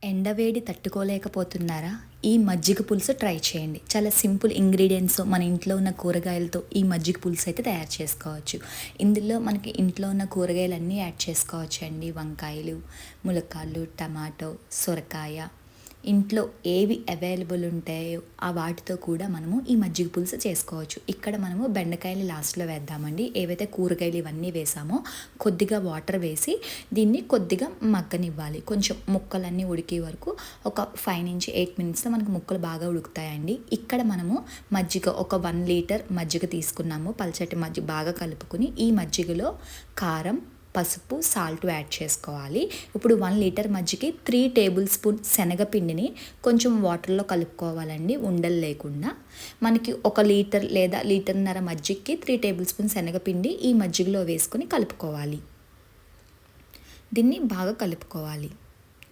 ఎండవేడి తట్టుకోలేకపోతున్నారా? ఈ మజ్జిగ పులుసు ట్రై చేయండి. చాలా సింపుల్ ఇంగ్రీడియంట్స్ మన ఇంట్లో ఉన్న కూరగాయలతో ఈ మజ్జిగ పులుసు అయితే తయారు చేసుకోవచ్చు. ఇందులో మనకి ఇంట్లో ఉన్న కూరగాయలన్నీ యాడ్ చేసుకోవచ్చు అండి. వంకాయలు, ములక్కాడలు, టమాటో, సొరకాయ, ఇంట్లో ఏవి అవైలబుల్ ఉంటాయో ఆ వాటితో కూడా మనము ఈ మజ్జిగ పులుసు చేసుకోవచ్చు. ఇక్కడ మనము బెండకాయలు లాస్ట్లో వేద్దామండి. ఏవైతే కూరగాయలు ఇవన్నీ వేసామో కొద్దిగా వాటర్ వేసి దీన్ని కొద్దిగా మగ్గనివ్వాలి. కొంచెం ముక్కలన్నీ ఉడికే వరకు ఒక 5 నుంచి 8 మినిట్స్లో మనకు ముక్కలు బాగా ఉడుకుతాయండి. ఇక్కడ మనము మజ్జిగ ఒక 1 లీటర్ మజ్జిగ తీసుకున్నాము. పల్చటి మజ్జిగ బాగా కలుపుకుని ఈ మజ్జిగలో కారం, పసుపు, సాల్ట్ యాడ్ చేసుకోవాలి. ఇప్పుడు 1 లీటర్ మజ్జిగకి 3 టేబుల్ స్పూన్ శనగపిండిని కొంచెం వాటర్లో కలుపుకోవాలండి, ఉండలు లేకుండా. మనకి 1 లీటర్ లేదా లీటర్న్నర మజ్జిగకి 3 టేబుల్ స్పూన్ శనగపిండి ఈ మజ్జిగలో వేసుకొని కలుపుకోవాలి. దీన్ని బాగా కలుపుకోవాలి.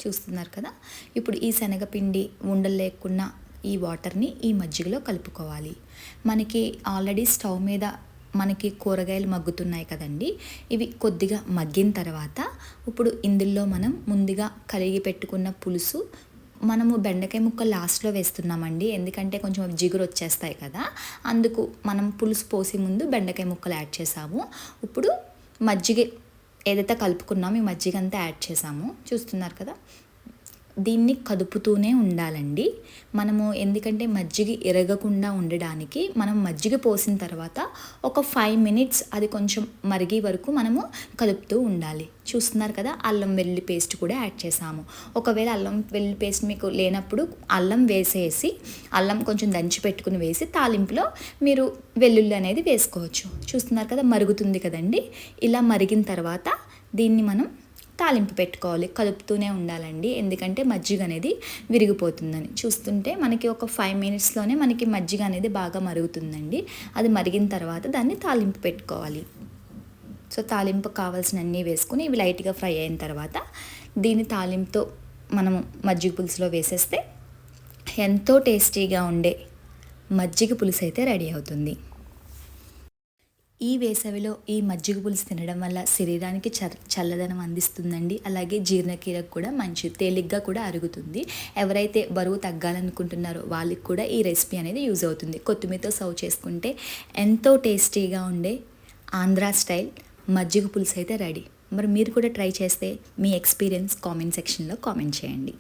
చూస్తున్నారు కదా. ఇప్పుడు ఈ శనగపిండి ఉండలు లేకుండా ఈ వాటర్ని ఈ మజ్జిగలో కలుపుకోవాలి. మనకి ఆల్రెడీ స్టవ్ మీద మనకి కూరగాయలు మగ్గుతున్నాయి కదండి. ఇవి కొద్దిగా మగ్గిన తర్వాత ఇప్పుడు ఇందులో మనం ముందుగా కడిగి పెట్టుకున్న పులుసు, మనము బెండకాయ ముక్కలు లాస్ట్లో వేస్తున్నామండి. ఎందుకంటే కొంచెం జిగురు వచ్చేస్తాయి కదా, అందుకు మనం పులుసు పోసే ముందు బెండకాయ ముక్కలు యాడ్ చేసాము. ఇప్పుడు మజ్జిగ ఏదైతే కలుపుకున్నామో ఈ మజ్జిగ అంతా యాడ్ చేసాము. చూస్తున్నారు కదా. దీన్ని కదుపుతూనే ఉండాలండి మనము. ఎందుకంటే మజ్జిగ ఎరగకుండా ఉండడానికి మనం మజ్జిగ పోసిన తర్వాత ఒక 5 మినిట్స్ అది కొంచెం మరిగే వరకు మనము కదుపుతూ ఉండాలి. చూస్తున్నారు కదా. అల్లం వెల్లుల్లి పేస్ట్ కూడా యాడ్ చేసాము. ఒకవేళ అల్లం వెల్లుల్లి పేస్ట్ మీకు లేనప్పుడు అల్లం వేసేసి, అల్లం కొంచెం దంచి పెట్టుకుని వేసి తాలింపులో మీరు వెల్లుల్లి అనేది వేసుకోవచ్చు. చూస్తున్నారు కదా, మరుగుతుంది కదండి. ఇలా మరిగిన తర్వాత దీన్ని మనం తాలింపు పెట్టుకోవాలి. కలుపుతూనే ఉండాలండి, ఎందుకంటే మజ్జిగ అనేది విరిగిపోతుందని. చూస్తుంటే మనకి ఒక 5 మినిట్స్లోనే మనకి మజ్జిగ అనేది బాగా మరుగుతుందండి. అది మరిగిన తర్వాత దాన్ని తాలింపు పెట్టుకోవాలి. సో తాలింపు కావాల్సిన అన్నీ వేసుకుని ఇవి లైట్గా ఫ్రై అయిన తర్వాత దీన్ని తాలింపుతో మనము మజ్జిగ పులుసులో వేసేస్తే ఎంతో టేస్టీగా ఉండే మజ్జిగ పులుసు అయితే రెడీ అవుతుంది. ఈ వేసవిలో ఈ మజ్జిగ పులుసు తినడం వల్ల శరీరానికి చల్లదనం అందిస్తుందండి. అలాగే జీర్ణక్రియకు కూడా మంచి తేలిగ్గా కూడా అరుగుతుంది. ఎవరైతే బరువు తగ్గాలనుకుంటున్నారో వాళ్ళకి కూడా ఈ రెసిపీ అనేది యూజ్ అవుతుంది. కొత్తిమీరతో సర్వ్ చేసుకుంటే ఎంతో టేస్టీగా ఉండే ఆంధ్రా స్టైల్ మజ్జిగ పులుసు అయితే రెడీ. మరి మీరు కూడా ట్రై చేస్తే మీ ఎక్స్పీరియన్స్ కామెంట్ సెక్షన్లో కామెంట్ చేయండి.